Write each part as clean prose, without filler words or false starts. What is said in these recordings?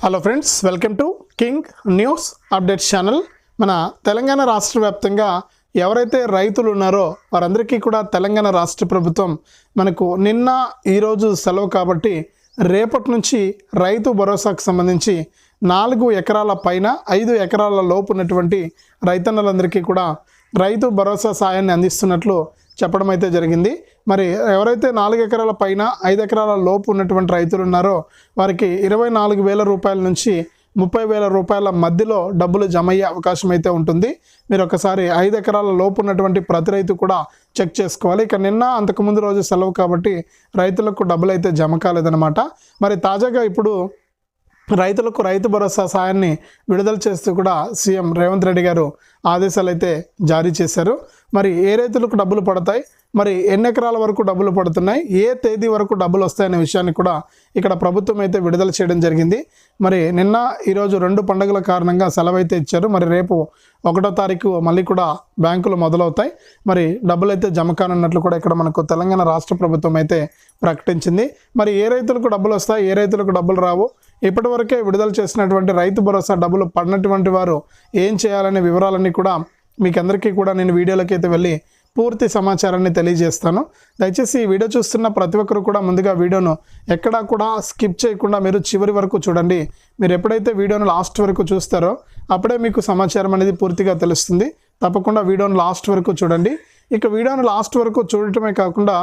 Hello friends, welcome to king news updates channel. మన తెలంగాణ రాష్ట్ర వ్యాప్తంగా ఎవరైతే రైతులు ఉన్నారో వారందరికీ కూడా తెలంగాణ రాష్ట్ర ప్రభుత్వం మనకు నిన్న ఈరోజు సెలవు కాబట్టి రేపటి నుంచి రైతు భరోసాకు సంబంధించి 4 ఎకరాల పైన 5 ఎకరాల లోపు ఉన్నటువంటి రైతన్నలందరికీ కూడా రైతు భరోసా సాయాన్ని అందిస్తున్నట్లు చెప్పడం అయితే జరిగింది. మరి ఎవరైతే 4 ఎకరాల పైన 5 ఎకరాల లోపు ఉన్నటువంటి రైతులు ఉన్నారో వారికి 24,000 రూపాయల నుంచి 30,000 రూపాయల మధ్యలో డబ్బులు జమ అయ్యే అవకాశం అయితే ఉంటుంది. మీరు ఒకసారి 5 ఎకరాల లోపు ఉన్నటువంటి ప్రతి రైతు కూడా చెక్ చేసుకోవాలి. ఇక నిన్న అంతకుముందు రోజు సెలవు కాబట్టి రైతులకు డబ్బులు అయితే జమ కాలేదన్నమాట. మరి తాజాగా ఇప్పుడు రైతులకు రైతు భరోసా సాయాన్ని విడుదల చేస్తూ కూడా సీఎం రేవంత్ రెడ్డి గారు ఆదేశాలు అయితే జారీ చేశారు. మరి ఏ రైతులకు డబ్బులు పడతాయి, మరి ఎన్ని ఎకరాల వరకు డబ్బులు పడుతున్నాయి, ఏ తేదీ వరకు డబ్బులు వస్తాయనే విషయాన్ని కూడా ఇక్కడ ప్రభుత్వం అయితే విడుదల చేయడం జరిగింది. మరి నిన్న ఈరోజు 2 పండుగల కారణంగా సెలవు అయితే ఇచ్చారు. మరి రేపు 1వ తారీఖు మళ్ళీ కూడా బ్యాంకులు మొదలవుతాయి. మరి డబ్బులు అయితే జమ కానున్నట్లు కూడా ఇక్కడ మనకు తెలంగాణ రాష్ట్ర ప్రభుత్వం అయితే ప్రకటించింది. మరి ఏ రైతులకు డబ్బులు వస్తాయి, ఏ రైతులకు డబ్బులు రావు, ఇప్పటివరకే విడుదల చేసినటువంటి రైతు భరోసా డబ్బులు పడినటువంటి వారు ఏం చేయాలనే వివరాలన్నీ కూడా మీకు అందరికీ కూడా నేను వీడియోలోకి అయితే వెళ్ళి పూర్తి సమాచారాన్ని తెలియజేస్తాను. దయచేసి ఈ వీడియో చూస్తున్న ప్రతి ఒక్కరు కూడా ముందుగా వీడియోను ఎక్కడా కూడా స్కిప్ చేయకుండా మీరు చివరి వరకు చూడండి. మీరు ఎప్పుడైతే వీడియోను లాస్ట్ వరకు చూస్తారో అప్పుడే మీకు సమాచారం అనేది పూర్తిగా తెలుస్తుంది. తప్పకుండా వీడియోను లాస్ట్ వరకు చూడండి. ఇక వీడియోను లాస్ట్ వరకు చూడటమే కాకుండా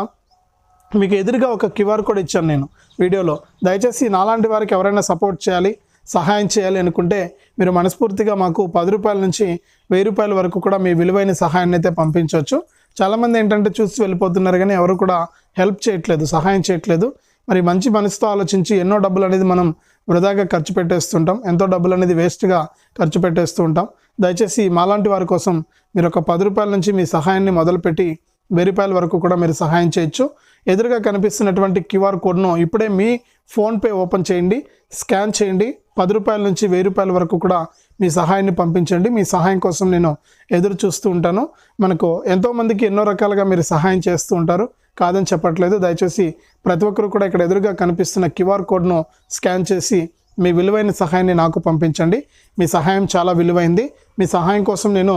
మీకు ఎదురుగా ఒక క్యూఆర్ కోడ్ ఇచ్చాను నేను వీడియోలో. దయచేసి నాలాంటి వారికి ఎవరైనా సపోర్ట్ చేయాలి, సహాయం చేయాలి అనుకుంటే మీరు మనస్ఫూర్తిగా మాకు 10 రూపాయల నుంచి 1000 రూపాయల వరకు కూడా మీ విలువైన సహాయాన్ని అయితే పంపించవచ్చు. చాలామంది ఏంటంటే చూసి వెళ్ళిపోతున్నారు కానీ ఎవరు కూడా హెల్ప్ చేయట్లేదు, సహాయం చేయట్లేదు. మరి మంచి మనసుతో ఆలోచించి ఎన్నో డబ్బులు అనేది మనం వృధాగా ఖర్చు పెట్టేస్తుంటాం, ఎంతో డబ్బులు అనేది వేస్ట్గా ఖర్చు పెట్టేస్తూ ఉంటాం. దయచేసి మాలాంటి వారి కోసం మీరు ఒక 10 రూపాయల నుంచి మీ సహాయాన్ని మొదలుపెట్టి 1000 రూపాయల వరకు కూడా మీరు సహాయం చేయొచ్చు. ఎదురుగా కనిపిస్తున్నటువంటి క్యూఆర్ కోడ్ను ఇప్పుడే మీ ఫోన్పే ఓపెన్ చేయండి, స్కాన్ చేయండి. 10 రూపాయల నుంచి 1000 రూపాయల వరకు కూడా మీ సహాయాన్ని పంపించండి. మీ సహాయం కోసం నేను ఎదురు చూస్తూ ఉంటాను. మనకు ఎంతోమందికి ఎన్నో రకాలుగా మీరు సహాయం చేస్తూ ఉంటారు, కాదని చెప్పట్లేదు. దయచేసి ప్రతి ఒక్కరు కూడా ఇక్కడ ఎదురుగా కనిపిస్తున్న క్యూఆర్ కోడ్ను స్కాన్ చేసి మీ విలువైన సహాయాన్ని నాకు పంపించండి. మీ సహాయం చాలా విలువైంది. మీ సహాయం కోసం నేను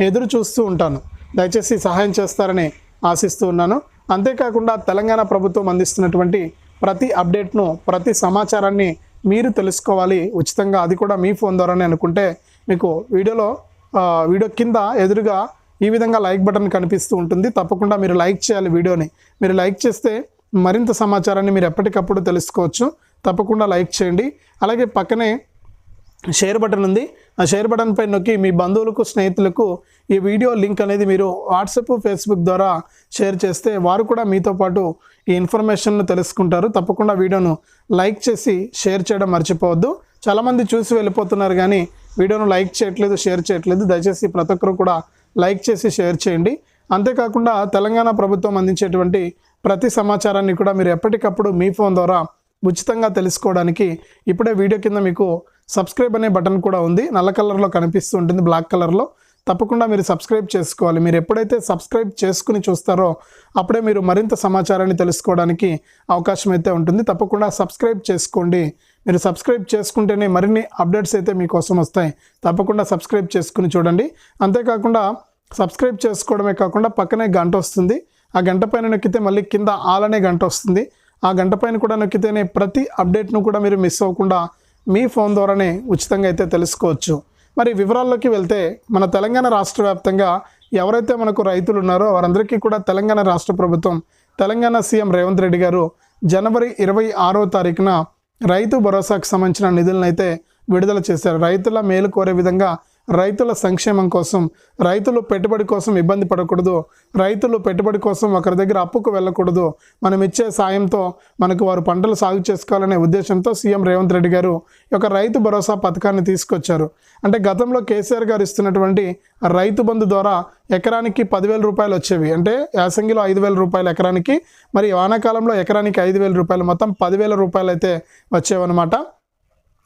ఎదురు చూస్తూ ఉంటాను. దయచేసి సహాయం చేస్తారని ఆశిస్తూ ఉన్నాను. అంతేకాకుండా తెలంగాణ ప్రభుత్వం అందిస్తున్నటువంటి ప్రతి అప్డేట్ను, ప్రతి సమాచారాన్ని మీరు తెలుసుకోవాలి ఉచితంగా, అది కూడా మీ ఫోన్ ద్వారానే అనుకుంటే మీకు వీడియో కింద ఎదురుగా ఈ విధంగా లైక్ బటన్ కనిపిస్తూ ఉంటుంది. తప్పకుండా మీరు లైక్ చేయాలి వీడియోని. మీరు లైక్ చేస్తే మరింత సమాచారాన్ని మీరు ఎప్పటికప్పుడు తెలుసుకోవచ్చు. తప్పకుండా లైక్ చేయండి. అలాగే పక్కనే షేర్ బటన్ ఉంది. ఆ షేర్ బటన్ పై నొక్కి మీ బంధువులకు, స్నేహితులకు ఈ వీడియో లింక్ అనేది మీరు వాట్సాప్, ఫేస్బుక్ ద్వారా షేర్ చేస్తే వారు కూడా మీతో పాటు ఈ ఇన్ఫర్మేషన్ను తెలుసుకుంటారు. తప్పకుండా వీడియోను లైక్ చేసి షేర్ చేయడం మర్చిపోవద్దు. చాలామంది చూసి వెళ్ళిపోతున్నారు కానీ వీడియోను లైక్ చేయట్లేదు, షేర్ చేయట్లేదు. దయచేసి ప్రతి ఒక్కరు కూడా లైక్ చేసి షేర్ చేయండి. అంతేకాకుండా తెలంగాణ ప్రభుత్వం అందించేటువంటి ప్రతి సమాచారాన్ని కూడా మీరు ఎప్పటికప్పుడు మీ ఫోన్ ద్వారా ఉచితంగా తెలుసుకోవడానికి ఇప్పుడే వీడియో కింద మీకు సబ్స్క్రైబ్ అనే బటన్ కూడా ఉంది. నల్ల కలర్లో కనిపిస్తూ ఉంటుంది, బ్లాక్ కలర్లో. తప్పకుండా మీరు సబ్స్క్రైబ్ చేసుకోవాలి. మీరు ఎప్పుడైతే సబ్స్క్రైబ్ చేసుకుని చూస్తారో అప్పుడే మీరు మరింత సమాచారాన్ని తెలుసుకోవడానికి అవకాశం అయితే ఉంటుంది. తప్పకుండా సబ్స్క్రైబ్ చేసుకోండి. మీరు సబ్స్క్రైబ్ చేసుకుంటేనే మరిన్ని అప్డేట్స్ అయితే మీకోసం వస్తాయి. తప్పకుండా సబ్స్క్రైబ్ చేసుకుని చూడండి. అంతేకాకుండా సబ్స్క్రైబ్ చేసుకోవడమే కాకుండా పక్కనే గంట వస్తుంది. ఆ గంట పైన నొక్కితే మళ్ళీ కింద ఆల్ అనే గంట వస్తుంది. ఆ గంట పైన కూడా నొక్కితేనే ప్రతి అప్డేట్ను కూడా మీరు మిస్ అవ్వకుండా మీ ఫోన్ ద్వారానే ఉచితంగా అయితే తెలుసుకోవచ్చు. మరి వివరాల్లోకి వెళ్తే మన తెలంగాణ రాష్ట్ర వ్యాప్తంగా ఎవరైతే మనకు రైతులు ఉన్నారో వారందరికీ కూడా తెలంగాణ రాష్ట్ర ప్రభుత్వం, తెలంగాణ సీఎం రేవంత్ రెడ్డి గారు జనవరి 26వ తారీఖున రైతు భరోసాకు సంబంధించిన నిధులను అయితే విడుదల చేశారు. రైతుల మేలు కోరే విధంగా, రైతుల సంక్షేమం కోసం, రైతులు పెట్టుబడి కోసం ఇబ్బంది పడకూడదు, రైతులు పెట్టుబడి కోసం ఒకరి దగ్గర అప్పుకు వెళ్ళకూడదు, మనం ఇచ్చే సాయంతో మనకు వారు పంటలు సాగు చేసుకోవాలనే ఉద్దేశంతో సీఎం రేవంత్ రెడ్డి గారు ఒక రైతు భరోసా పథకాన్ని తీసుకొచ్చారు. అంటే గతంలో కేసీఆర్ గారు ఇస్తున్నటువంటి రైతు బంధు ద్వారా ఎకరానికి 10,000 రూపాయలు వచ్చేవి. అంటే యాసంగిలో 5,000 రూపాయలు ఎకరానికి, మరి వానాకాలంలో ఎకరానికి 5,000 రూపాయలు, మొత్తం 10,000 రూపాయలు అయితే వచ్చేవన్నమాట.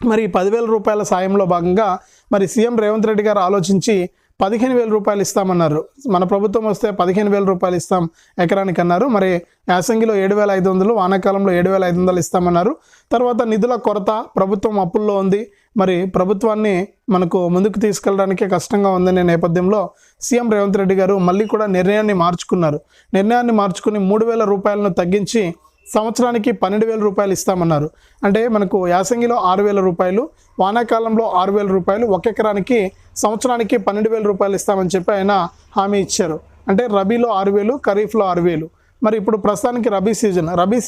మరి 10,000 రూపాయల సాయంలో భాగంగా మరి సీఎం రేవంత్ రెడ్డి గారు ఆలోచించి 15,000 రూపాయలు ఇస్తామన్నారు. మన ప్రభుత్వం వస్తే 15,000 రూపాయలు ఇస్తాం ఎకరానికి అన్నారు. మరి యాసంగిలో 7,500, వానాకాలంలో 7,500 ఇస్తామన్నారు. తర్వాత నిధుల కొరత, ప్రభుత్వం అప్పుల్లో ఉంది, మరి ప్రభుత్వాన్ని మనకు ముందుకు తీసుకెళ్ళడానికి కష్టంగా ఉందనే నేపథ్యంలో సీఎం రేవంత్ రెడ్డి గారు మళ్ళీ కూడా నిర్ణయాన్ని మార్చుకున్నారు. నిర్ణయాన్ని మార్చుకుని 3,000 రూపాయలను తగ్గించి సంవత్సరానికి 12,000 రూపాయలు ఇస్తామన్నారు. అంటే మనకు యాసంగిలో 6,000 రూపాయలు, వానాకాలంలో 6,000 రూపాయలు, ఒక ఎకరానికి సంవత్సరానికి 12,000 రూపాయలు ఇస్తామని చెప్పి ఆయన హామీ ఇచ్చారు. అంటే రబీలో 6,000, ఖరీఫ్లో 6,000. మరి ఇప్పుడు ప్రస్తుతానికి రబీ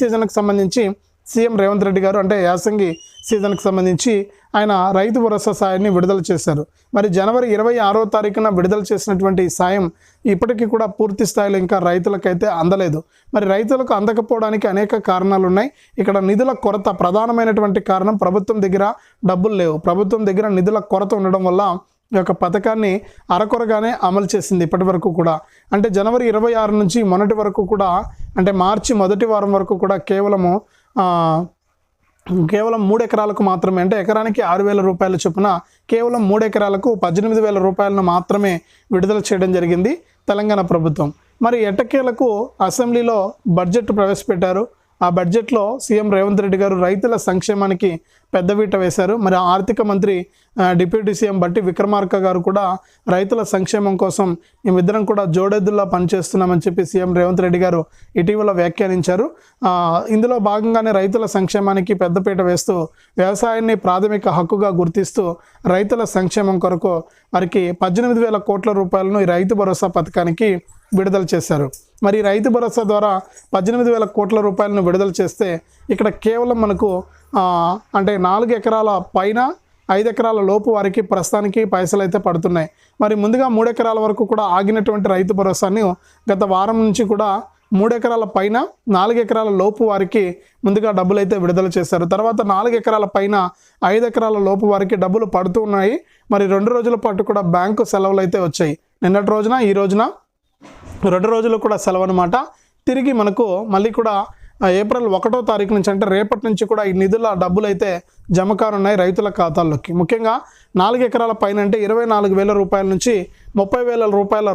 సీజన్కి సంబంధించి సీఎం రేవంత్ రెడ్డి గారు అంటే యాసంగి సీజన్కి సంబంధించి ఆయన రైతు భరోసా సాయాన్ని విడుదల చేశారు. మరి జనవరి 26వ తారీఖున విడుదల చేసినటువంటి ఈ సాయం ఇప్పటికీ కూడా పూర్తి స్థాయిలో ఇంకా రైతులకైతే అందలేదు. మరి రైతులకు అందకపోవడానికి అనేక కారణాలు ఉన్నాయి. ఇక్కడ నిధుల కొరత ప్రధానమైనటువంటి కారణం. ప్రభుత్వం దగ్గర డబ్బులు లేవు. ప్రభుత్వం దగ్గర నిధుల కొరత ఉండడం వల్ల ఈ యొక్క పథకాన్ని అరకొరగానే అమలు చేసింది ఇప్పటి వరకు కూడా. అంటే జనవరి 26 నుంచి మొన్నటి వరకు కూడా, అంటే మార్చి మొదటి వారం వరకు కూడా కేవలం 3 ఎకరాలకు మాత్రమే, అంటే ఎకరానికి 6,000 రూపాయల చొప్పున కేవలం 3 ఎకరాలకు 18,000 రూపాయలను మాత్రమే విడుదల చేయడం జరిగింది తెలంగాణ ప్రభుత్వం. మరి ఎట్టకేలకు అసెంబ్లీలో బడ్జెట్ ప్రవేశపెట్టారు. ఆ బడ్జెట్లో సీఎం రేవంత్ రెడ్డి గారు రైతుల సంక్షేమానికి పెద్దపీట వేశారు. మరి ఆర్థిక మంత్రి డిప్యూటీ సీఎం బట్టి విక్రమార్క గారు కూడా రైతుల సంక్షేమం కోసం మేమిద్దరం కూడా జోడెద్దుల్లా పనిచేస్తున్నామని చెప్పి సీఎం రేవంత్ రెడ్డి గారు ఇటీవల వ్యాఖ్యానించారు. ఇందులో భాగంగానే రైతుల సంక్షేమానికి పెద్దపీట వేస్తూ వ్యవసాయాన్ని ప్రాథమిక హక్కుగా గుర్తిస్తూ రైతుల సంక్షేమం కొరకు వారికి 18,000 కోట్ల రూపాయలను ఈ రైతు భరోసా పథకానికి విడుదల చేశారు. మరి రైతు భరోసా ద్వారా 18,000 కోట్ల రూపాయలను విడుదల చేస్తే ఇక్కడ కేవలం మనకు అంటే 4 ఎకరాల పైన 5 ఎకరాల లోపు వారికి ప్రస్తుతానికి పైసలు అయితే పడుతున్నాయి. మరి ముందుగా 3 ఎకరాల వరకు కూడా ఆగినటువంటి రైతు భరోసాని గత వారం నుంచి కూడా 3 ఎకరాల పైన 4 ఎకరాల లోపు వారికి ముందుగా డబ్బులు అయితే విడుదల చేశారు. తర్వాత 4 ఎకరాల పైన 5 ఎకరాల లోపు వారికి డబ్బులు పడుతూ ఉన్నాయి. మరి 2 రోజుల పాటు కూడా బ్యాంకు సెలవులు అయితే వచ్చాయి. నిన్నటి రోజున, ఈ రోజున 2 రోజులు కూడా సెలవు అనమాట. తిరిగి మనకు మళ్ళీ కూడా ఏప్రిల్ 1వ తారీఖు నుంచి, అంటే రేపటి నుంచి కూడా ఈ నిధుల డబ్బులు అయితే జమ కానున్నాయి రైతుల ఖాతాల్లోకి. ముఖ్యంగా 4 ఎకరాల పైన అంటే 24,000 రూపాయల నుంచి 30,000 రూపాయల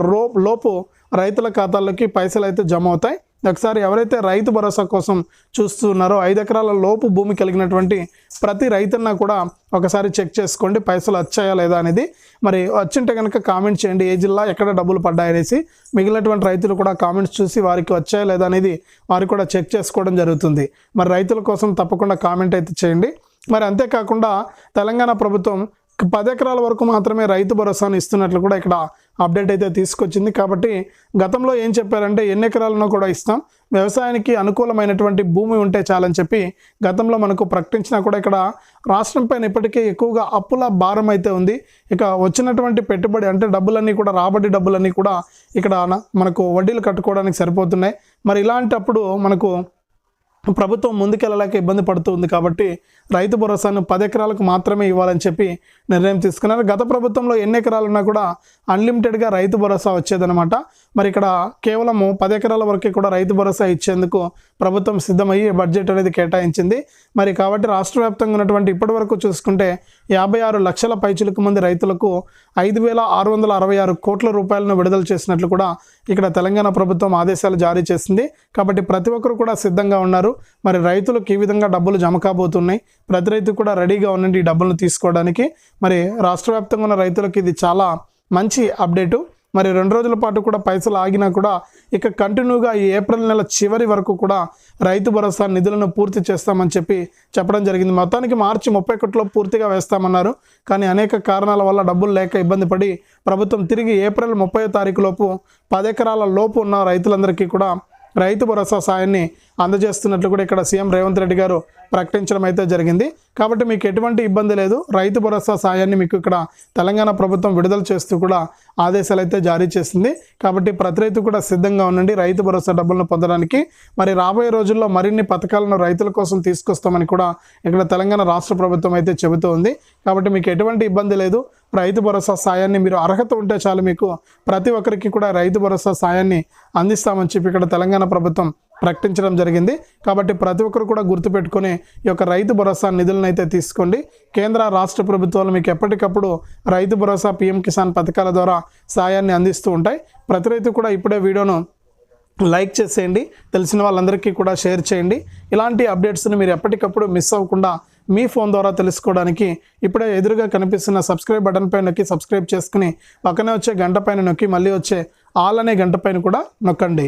లోపు రైతుల ఖాతాల్లోకి పైసలు అయితే జమ అవుతాయి. ఒకసారి ఎవరైతే రైతు భరోసా కోసం చూస్తున్నారో 5 ఎకరాల లోపు భూమి కలిగినటువంటి ప్రతి రైతన్న కూడా ఒకసారి చెక్ చేసుకోండి పైసలు వచ్చాయా లేదా అనేది. మరి వచ్చింటే కనుక కామెంట్ చేయండి, ఏ జిల్లా ఎక్కడ డబ్బులు పడ్డాయనేసి. మిగిలినటువంటి రైతులు కూడా కామెంట్స్ చూసి వారికి వచ్చాయా లేదా అనేది వారు కూడా చెక్ చేసుకోవడం జరుగుతుంది. మరి రైతుల కోసం తప్పకుండా కామెంట్ అయితే చేయండి. మరి అంతేకాకుండా తెలంగాణ ప్రభుత్వం 10 ఎకరాల వరకు మాత్రమే రైతు భరోసాను ఇస్తున్నట్లు కూడా ఇక్కడ అప్డేట్ అయితే తీసుకొచ్చింది. కాబట్టి గతంలో ఏం చెప్పారంటే ఎన్ని ఎకరాలను కూడా ఇస్తాం, వ్యవసాయానికి అనుకూలమైనటువంటి భూమి ఉంటే చాలని చెప్పి గతంలో మనకు ప్రకటించినా కూడా ఇక్కడ రాష్ట్రం పైన ఇప్పటికే ఎక్కువగా అప్పుల భారం అయితే ఉంది. ఇక వచ్చినటువంటి పెట్టుబడి అంటే డబ్బులన్నీ కూడా, రాబడి డబ్బులన్నీ కూడా ఇక్కడ మనకు వడ్డీలు కట్టుకోవడానికి సరిపోతున్నాయి. మరి ఇలాంటప్పుడు మనకు ప్రభుత్వం ముందుకెళ్ళలేక ఇబ్బంది పడుతుంది. కాబట్టి రైతు భరోసాను 10 ఎకరాలకు మాత్రమే ఇవ్వాలని చెప్పి నిర్ణయం తీసుకున్నారు. గత ప్రభుత్వంలో ఎన్ని ఎకరాలున్నా కూడా అన్లిమిటెడ్గా రైతు భరోసా వచ్చేదనమాట. మరి ఇక్కడ కేవలం 10 ఎకరాల వరకే కూడా రైతు భరోసా ఇచ్చేందుకు ప్రభుత్వం సిద్ధమయ్యి బడ్జెట్ అనేది కేటాయించింది. మరి కాబట్టి రాష్ట్ర వ్యాప్తంగా ఉన్నటువంటి ఇప్పటి వరకు చూసుకుంటే 56 లక్షల పైచిలకు మంది రైతులకు 5,666 కోట్ల రూపాయలను విడుదల చేసినట్లు కూడా ఇక్కడ తెలంగాణ ప్రభుత్వం ఆదేశాలు జారీ చేసింది. కాబట్టి ప్రతి ఒక్కరు కూడా సిద్ధంగా ఉన్నారు. మరి రైతులకు ఈ విధంగా డబ్బులు జమ కాబోతున్నాయి. ప్రతి రైతు కూడా రెడీగా ఉండండి ఈ డబ్బులను తీసుకోవడానికి. మరి రాష్ట్ర వ్యాప్తంగా ఉన్న రైతులకు ఇది చాలా మంచి అప్డేటు. మరి 2 రోజుల పాటు కూడా పైసలు ఆగినా కూడా ఇక కంటిన్యూగా ఈ ఏప్రిల్ నెల చివరి వరకు కూడా రైతు భరోసా నిధులను పూర్తి చేస్తామని చెప్పడం జరిగింది. మొత్తానికి మార్చి 31లో పూర్తిగా వేస్తామన్నారు. కానీ అనేక కారణాల వల్ల డబ్బులు లేక ఇబ్బంది పడి ప్రభుత్వం తిరిగి ఏప్రిల్ 30వ తారీఖు లోపు 10 ఎకరాల లోపు ఉన్న రైతులందరికీ కూడా రైతు భరోసా సాయాన్ని అందజేస్తున్నట్లు కూడా ఇక్కడ సీఎం రేవంత్ రెడ్డి గారు ప్రకటించడం అయితే జరిగింది. కాబట్టి మీకు ఎటువంటి ఇబ్బంది లేదు. రైతు భరోసా సాయాన్ని మీకు ఇక్కడ తెలంగాణ ప్రభుత్వం విడుదల చేస్తూ కూడా ఆదేశాలు అయితే జారీ చేసింది. కాబట్టి ప్రతి రైతు కూడా సిద్ధంగా ఉండండి రైతు భరోసా డబ్బులను పొందడానికి. మరి రాబోయే రోజుల్లో మరిన్ని పథకాలను రైతుల కోసం తీసుకొస్తామని కూడా ఇక్కడ తెలంగాణ రాష్ట్ర ప్రభుత్వం అయితే చెబుతూ ఉంది. కాబట్టి మీకు ఎటువంటి ఇబ్బంది లేదు. రైతు భరోసా సాయాన్ని మీరు అర్హత ఉంటే చాలు, మీకు ప్రతి ఒక్కరికి కూడా రైతు భరోసా సాయాన్ని అందిస్తామని చెప్పి ఇక్కడ తెలంగాణ ప్రభుత్వం ప్రకటించడం జరిగింది. కాబట్టి ప్రతి ఒక్కరు కూడా గుర్తుపెట్టుకొని ఈ యొక్క రైతు భరోసా నిధులను అయితే తీసుకోండి. కేంద్ర రాష్ట్ర ప్రభుత్వాలు మీకు ఎప్పటికప్పుడు రైతు భరోసా PM కిసాన్ పథకాల ద్వారా సాయాన్ని అందిస్తూ ఉంటాయి. ప్రతి రైతు కూడా ఇప్పుడే వీడియోను లైక్ చేసేయండి, తెలిసిన వాళ్ళందరికీ కూడా షేర్ చేయండి. ఇలాంటి అప్డేట్స్ని మీరు ఎప్పటికప్పుడు మిస్ అవ్వకుండా మీ ఫోన్ ద్వారా తెలుసుకోవడానికి ఇప్పుడే ఎదురుగా కనిపిస్తున్న సబ్స్క్రైబ్ బటన్ పైన నొక్కి సబ్స్క్రైబ్ చేసుకుని పక్కనే వచ్చే గంట పైన నొక్కి మళ్ళీ వచ్చే ఆల్ అనే గంట పైన కూడా నొక్కండి.